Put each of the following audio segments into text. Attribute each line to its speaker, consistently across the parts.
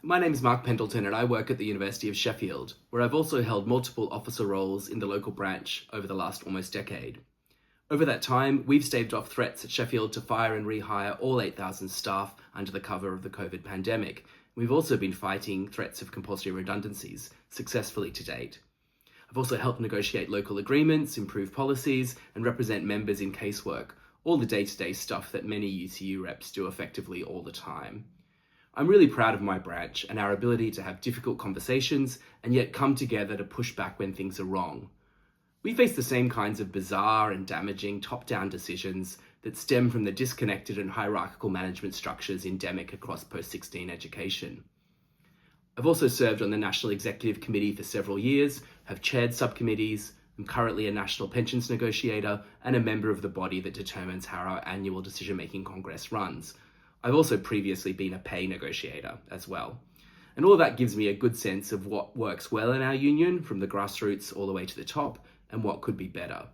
Speaker 1: My name is Mark Pendleton and I work at the University of Sheffield, where I've also held multiple officer roles in the local branch over the last almost decade. Over that time, we've staved off threats at Sheffield to fire and rehire all 8,000 staff under the cover of the COVID pandemic. We've also been fighting threats of compulsory redundancies successfully to date. I've also helped negotiate local agreements, improve policies, and represent members in casework, all the day-to-day stuff that many UCU reps do effectively all the time. I'm really proud of my branch and our ability to have difficult conversations and yet come together to push back when things are wrong. We face the same kinds of bizarre and damaging top-down decisions that stem from the disconnected and hierarchical management structures endemic across post-16 education. I've also served on the National Executive Committee for several years, have chaired subcommittees, I'm currently a national pensions negotiator and a member of the body that determines how our annual decision-making congress runs. I've also previously been a pay negotiator as well. And all of that gives me a good sense of what works well in our union, from the grassroots all the way to the top, and what could be better.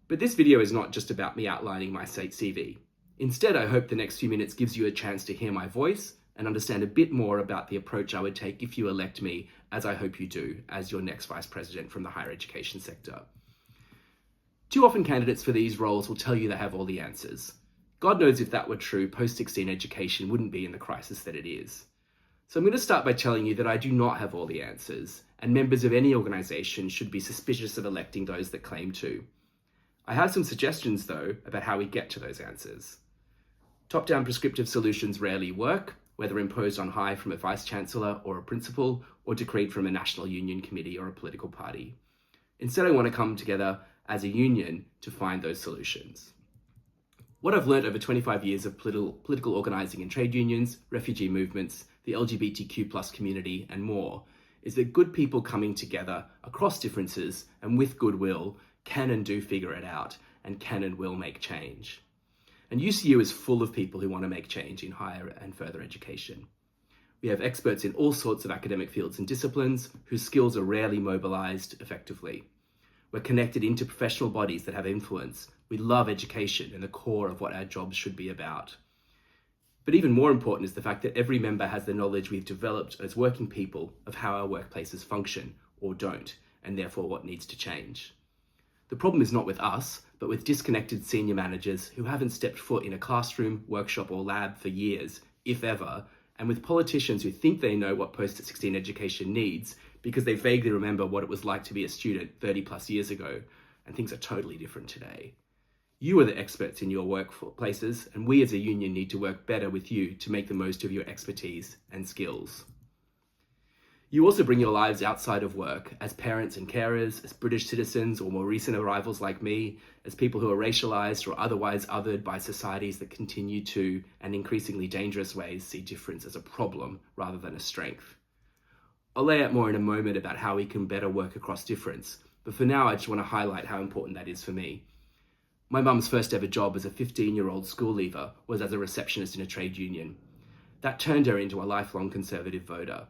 Speaker 1: But this video is not just about me outlining my CV. Instead, I hope the next few minutes gives you a chance to hear my voice and understand a bit more about the approach I would take if you elect me, as I hope you do, as your next Vice President from the higher education sector. Too often candidates for these roles will tell you they have all the answers. God knows if that were true, post-16 education wouldn't be in the crisis that it is. So I'm going to start by telling you that I do not have all the answers, and members of any organisation should be suspicious of electing those that claim to. I have some suggestions, though, about how we get to those answers. Top-down prescriptive solutions rarely work, whether imposed on high from a vice-chancellor or a principal, or decreed from a national union committee or a political party. Instead, I want to come together as a union to find those solutions. What I've learned over 25 years of political organising in trade unions, refugee movements, the LGBTQ+ community, and more, is that good people coming together across differences and with goodwill can and do figure it out, and can and will make change. And UCU is full of people who want to make change in higher and further education. We have experts in all sorts of academic fields and disciplines whose skills are rarely mobilised effectively. We're connected into professional bodies that have influence. We love education and the core of what our jobs should be about. But even more important is the fact that every member has the knowledge we've developed as working people of how our workplaces function or don't, and therefore what needs to change. The problem is not with us, but with disconnected senior managers who haven't stepped foot in a classroom, workshop or lab for years, if ever, and with politicians who think they know what post-16 education needs because they vaguely remember what it was like to be a student 30 plus years ago, and things are totally different today. You are the experts in your workplaces, and we as a union need to work better with you to make the most of your expertise and skills. You also bring your lives outside of work, as parents and carers, as British citizens or more recent arrivals like me, as people who are racialised or otherwise othered by societies that continue to, and increasingly dangerous ways, see difference as a problem rather than a strength. I'll lay out more in a moment about how we can better work across difference, but for now I just want to highlight how important that is for me. My mum's first ever job as a 15-year-old school leaver was as a receptionist in a trade union. That turned her into a lifelong Conservative voter.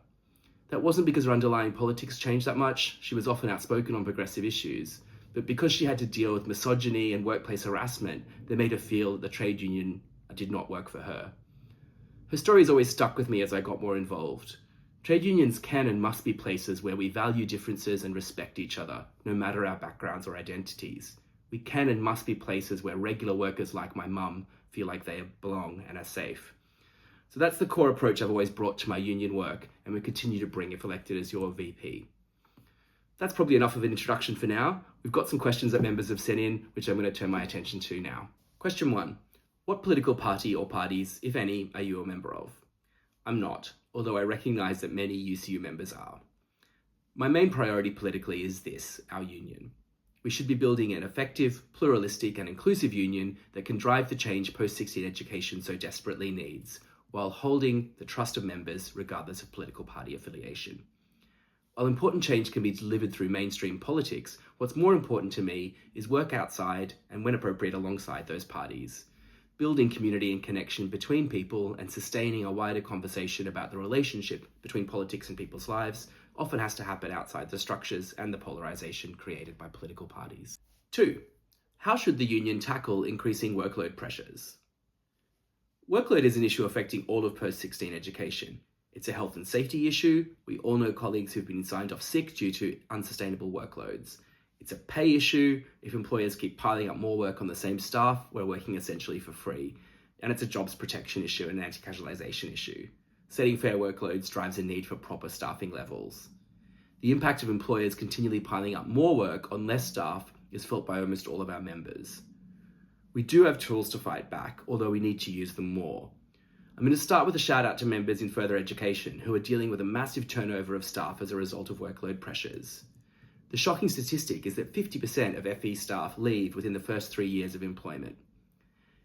Speaker 1: That wasn't because her underlying politics changed that much. She was often outspoken on progressive issues, but because she had to deal with misogyny and workplace harassment that made her feel that the trade union did not work for her. Her story has always stuck with me as I got more involved. Trade unions can and must be places where we value differences and respect each other, no matter our backgrounds or identities. We can and must be places where regular workers like my mum feel like they belong and are safe. So that's the core approach I've always brought to my union work, and will continue to bring if elected as your VP. That's probably enough of an introduction for now. We've got some questions that members have sent in, which I'm going to turn my attention to now. Question 1. What political party or parties, if any, are you a member of? I'm not, although I recognise that many UCU members are. My main priority politically is this, our union. We should be building an effective, pluralistic and inclusive union that can drive the change post-16 education so desperately needs, while holding the trust of members regardless of political party affiliation. While important change can be delivered through mainstream politics, what's more important to me is work outside and, when appropriate, alongside those parties. Building community and connection between people and sustaining a wider conversation about the relationship between politics and people's lives often has to happen outside the structures and the polarisation created by political parties. 2. How should the union tackle increasing workload pressures? Workload is an issue affecting all of post-16 education. It's a health and safety issue. We all know colleagues who've been signed off sick due to unsustainable workloads. It's a pay issue. If employers keep piling up more work on the same staff, we're working essentially for free. And it's a jobs protection issue and an anti-casualisation issue. Setting fair workloads drives a need for proper staffing levels. The impact of employers continually piling up more work on less staff is felt by almost all of our members. We do have tools to fight back, although we need to use them more. I'm going to start with a shout out to members in further education who are dealing with a massive turnover of staff as a result of workload pressures. The shocking statistic is that 50% of FE staff leave within the first 3 years of employment.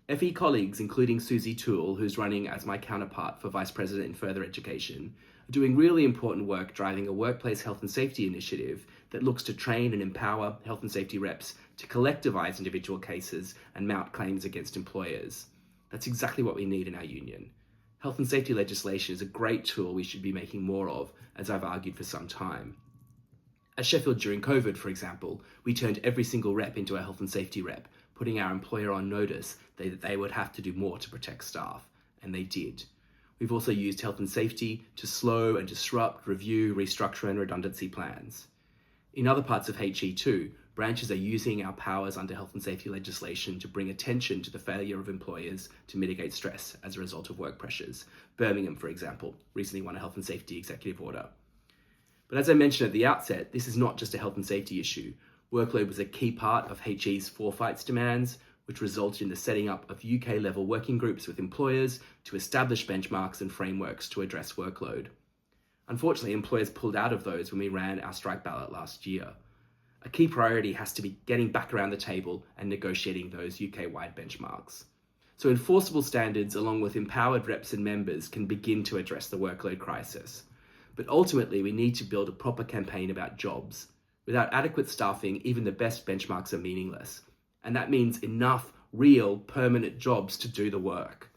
Speaker 1: FE colleagues, including Susie Toole, who's running as my counterpart for Vice President in Further Education, are doing really important work driving a workplace health and safety initiative that looks to train and empower health and safety reps to collectivise individual cases and mount claims against employers. That's exactly what we need in our union. Health and safety legislation is a great tool we should be making more of, as I've argued for some time. At Sheffield during COVID, for example, we turned every single rep into a health and safety rep, putting our employer on notice that they would have to do more to protect staff, and they did. We've also used health and safety to slow and disrupt, review, restructure and redundancy plans. In other parts of HE too, branches are using our powers under health and safety legislation to bring attention to the failure of employers to mitigate stress as a result of work pressures. Birmingham, for example, recently won a health and safety executive order. But as I mentioned at the outset, this is not just a health and safety issue. Workload was a key part of HE's forfeits demands, which resulted in the setting up of UK-level working groups with employers to establish benchmarks and frameworks to address workload. Unfortunately, employers pulled out of those when we ran our strike ballot last year. A key priority has to be getting back around the table and negotiating those UK-wide benchmarks. So enforceable standards, along with empowered reps and members, can begin to address the workload crisis. But ultimately, we need to build a proper campaign about jobs. Without adequate staffing, even the best benchmarks are meaningless. And that means enough real, permanent jobs to do the work.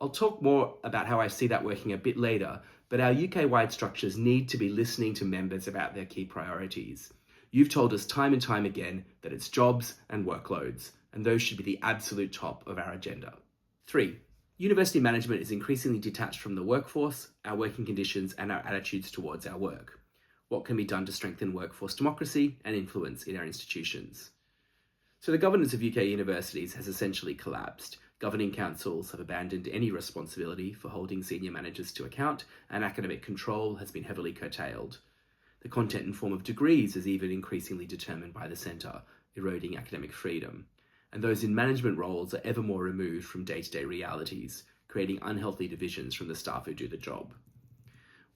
Speaker 1: I'll talk more about how I see that working a bit later, but our UK-wide structures need to be listening to members about their key priorities. You've told us time and time again that it's jobs and workloads, and those should be the absolute top of our agenda. 3. University management is increasingly detached from the workforce, our working conditions, and our attitudes towards our work. What can be done to strengthen workforce democracy and influence in our institutions? So the governance of UK universities has essentially collapsed. Governing councils have abandoned any responsibility for holding senior managers to account, and academic control has been heavily curtailed. The content and form of degrees is even increasingly determined by the centre, eroding academic freedom. And those in management roles are ever more removed from day-to-day realities, creating unhealthy divisions from the staff who do the job.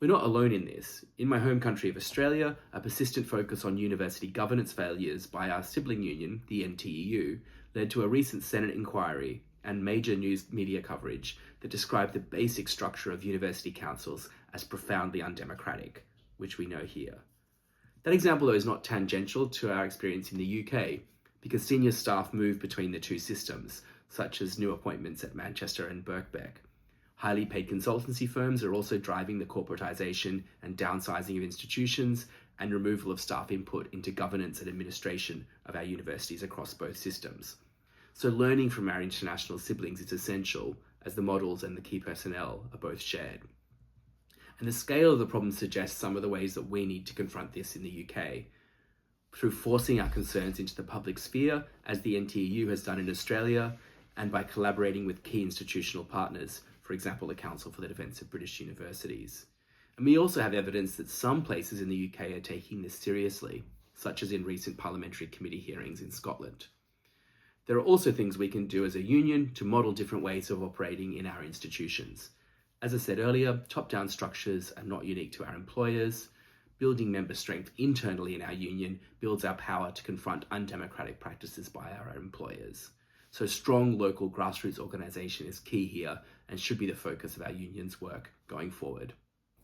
Speaker 1: We're not alone in this. In my home country of Australia, a persistent focus on university governance failures by our sibling union, the NTEU, led to a recent Senate inquiry and major news media coverage that described the basic structure of university councils as profoundly undemocratic, which we know here. That example, though, is not tangential to our experience in the UK, because senior staff move between the two systems, such as new appointments at Manchester and Birkbeck. Highly paid consultancy firms are also driving the corporatisation and downsizing of institutions and removal of staff input into governance and administration of our universities across both systems. So learning from our international siblings is essential, as the models and the key personnel are both shared. And the scale of the problem suggests some of the ways that we need to confront this in the UK. Through forcing our concerns into the public sphere, as the NTEU has done in Australia, and by collaborating with key institutional partners, for example, the Council for the Defence of British Universities. And we also have evidence that some places in the UK are taking this seriously, such as in recent parliamentary committee hearings in Scotland. There are also things we can do as a union to model different ways of operating in our institutions. As I said earlier, top-down structures are not unique to our employers. Building member strength internally in our union builds our power to confront undemocratic practices by our employers. So strong local grassroots organisation is key here and should be the focus of our union's work going forward.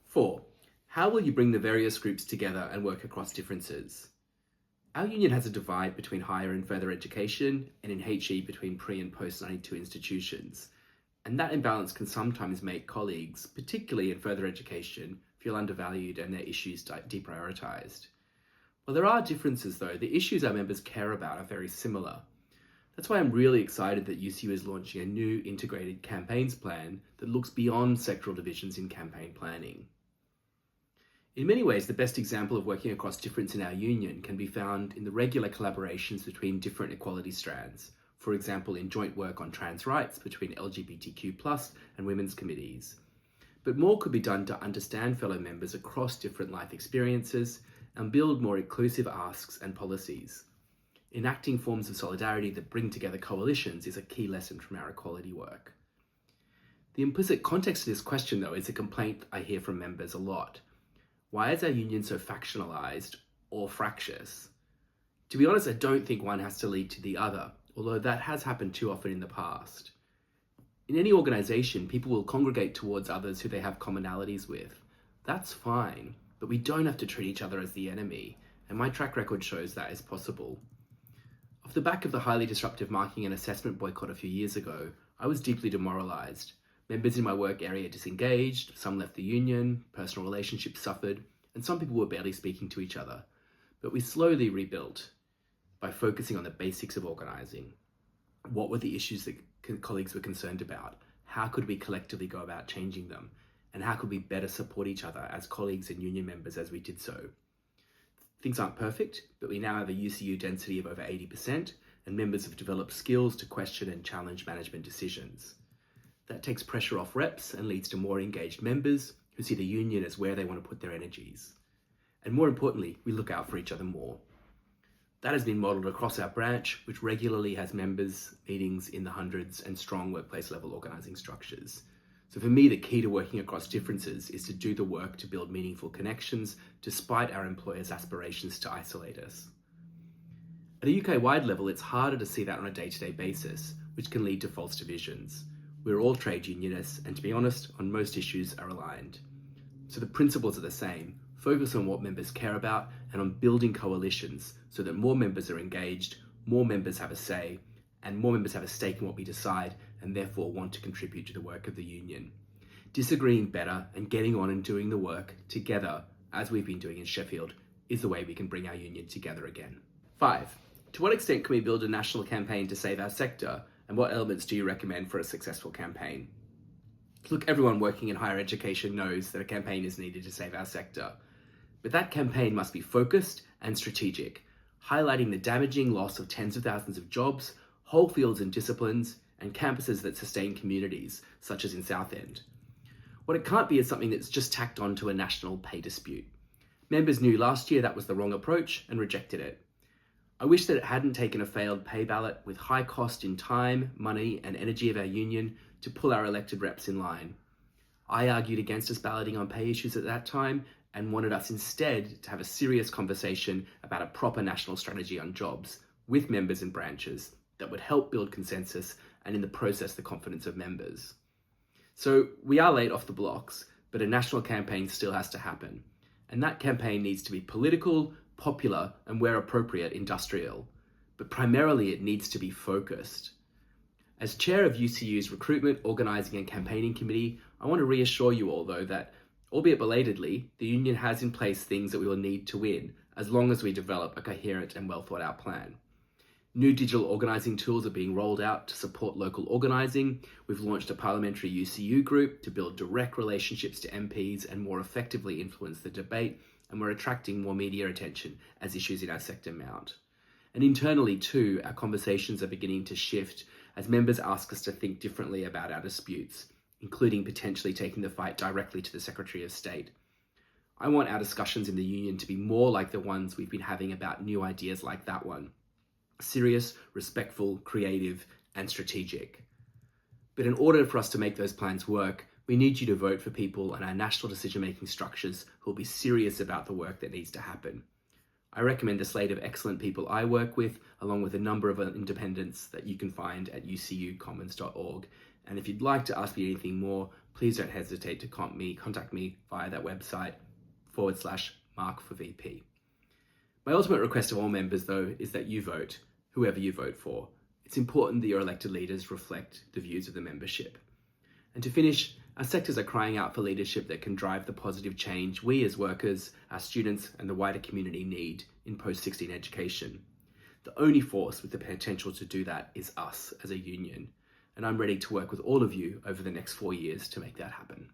Speaker 1: 4. How will you bring the various groups together and work across differences? Our union has a divide between higher and further education, and in HE between pre- and post-92 institutions. And that imbalance can sometimes make colleagues, particularly in further education, feel undervalued and their issues deprioritised. While there are differences though, the issues our members care about are very similar. That's why I'm really excited that UCU is launching a new integrated campaigns plan that looks beyond sectoral divisions in campaign planning. In many ways, the best example of working across difference in our union can be found in the regular collaborations between different equality strands, for example in joint work on trans rights between LGBTQ+ and women's committees. But more could be done to understand fellow members across different life experiences and build more inclusive asks and policies. Enacting forms of solidarity that bring together coalitions is a key lesson from our equality work. The implicit context of this question, though, is a complaint I hear from members a lot. Why is our union so factionalised or fractious? To be honest, I don't think one has to lead to the other, although that has happened too often in the past. In any organisation, people will congregate towards others who they have commonalities with. That's fine, but we don't have to treat each other as the enemy, and my track record shows that is possible. Off the back of the highly disruptive marking and assessment boycott a few years ago, I was deeply demoralised. Members in my work area disengaged, some left the union, personal relationships suffered, and some people were barely speaking to each other. But we slowly rebuilt by focusing on the basics of organising. What were the issues that colleagues were concerned about? How could we collectively go about changing them? And how could we better support each other as colleagues and union members as we did so? Things aren't perfect, but we now have a UCU density of over 80%, and members have developed skills to question and challenge management decisions. That takes pressure off reps and leads to more engaged members who see the union as where they want to put their energies. And more importantly, we look out for each other more. That has been modelled across our branch, which regularly has members meetings in the hundreds and strong workplace level organising structures. So for me, the key to working across differences is to do the work to build meaningful connections despite our employers' aspirations to isolate us. At a UK-wide level, it's harder to see that on a day-to-day basis, which can lead to false divisions. We're all trade unionists, and to be honest, on most issues are aligned. So the principles are the same. Focus on what members care about and on building coalitions so that more members are engaged, more members have a say, and more members have a stake in what we decide and therefore want to contribute to the work of the union. Disagreeing better and getting on and doing the work together, as we've been doing in Sheffield, is the way we can bring our union together again. 5. To what extent can we build a national campaign to save our sector, and what elements do you recommend for a successful campaign? Look, everyone working in higher education knows that a campaign is needed to save our sector. But that campaign must be focused and strategic, highlighting the damaging loss of tens of thousands of jobs, whole fields and disciplines, and campuses that sustain communities, such as in Southend. What it can't be is something that's just tacked on to a national pay dispute. Members knew last year that was the wrong approach and rejected it. I wish that it hadn't taken a failed pay ballot with high cost in time, money, and energy of our union to pull our elected reps in line. I argued against us balloting on pay issues at that time and wanted us instead to have a serious conversation about a proper national strategy on jobs with members and branches that would help build consensus and in the process the confidence of members. So we are late off the blocks, but a national campaign still has to happen. And that campaign needs to be political, popular, and where appropriate, industrial. But primarily it needs to be focused. As chair of UCU's Recruitment, Organising and Campaigning Committee, I want to reassure you all though that, albeit belatedly, the union has in place things that we will need to win, as long as we develop a coherent and well thought out plan. New digital organising tools are being rolled out to support local organising. We've launched a parliamentary UCU group to build direct relationships to MPs and more effectively influence the debate, and we're attracting more media attention as issues in our sector mount. And internally too, our conversations are beginning to shift as members ask us to think differently about our disputes, including potentially taking the fight directly to the Secretary of State. I want our discussions in the union to be more like the ones we've been having about new ideas like that one. Serious, respectful, creative, and strategic. But in order for us to make those plans work, we need you to vote for people and our national decision-making structures who will be serious about the work that needs to happen. I recommend a slate of excellent people I work with, along with a number of independents that you can find at ucucommons.org. And if you'd like to ask me anything more, please don't hesitate to contact me via that website /Mark4VP. My ultimate request of all members, though, is that you vote, whoever you vote for. It's important that your elected leaders reflect the views of the membership. And to finish, our sectors are crying out for leadership that can drive the positive change we as workers, our students, and the wider community need in post-16 education. The only force with the potential to do that is us as a union, and I'm ready to work with all of you over the next 4 years to make that happen.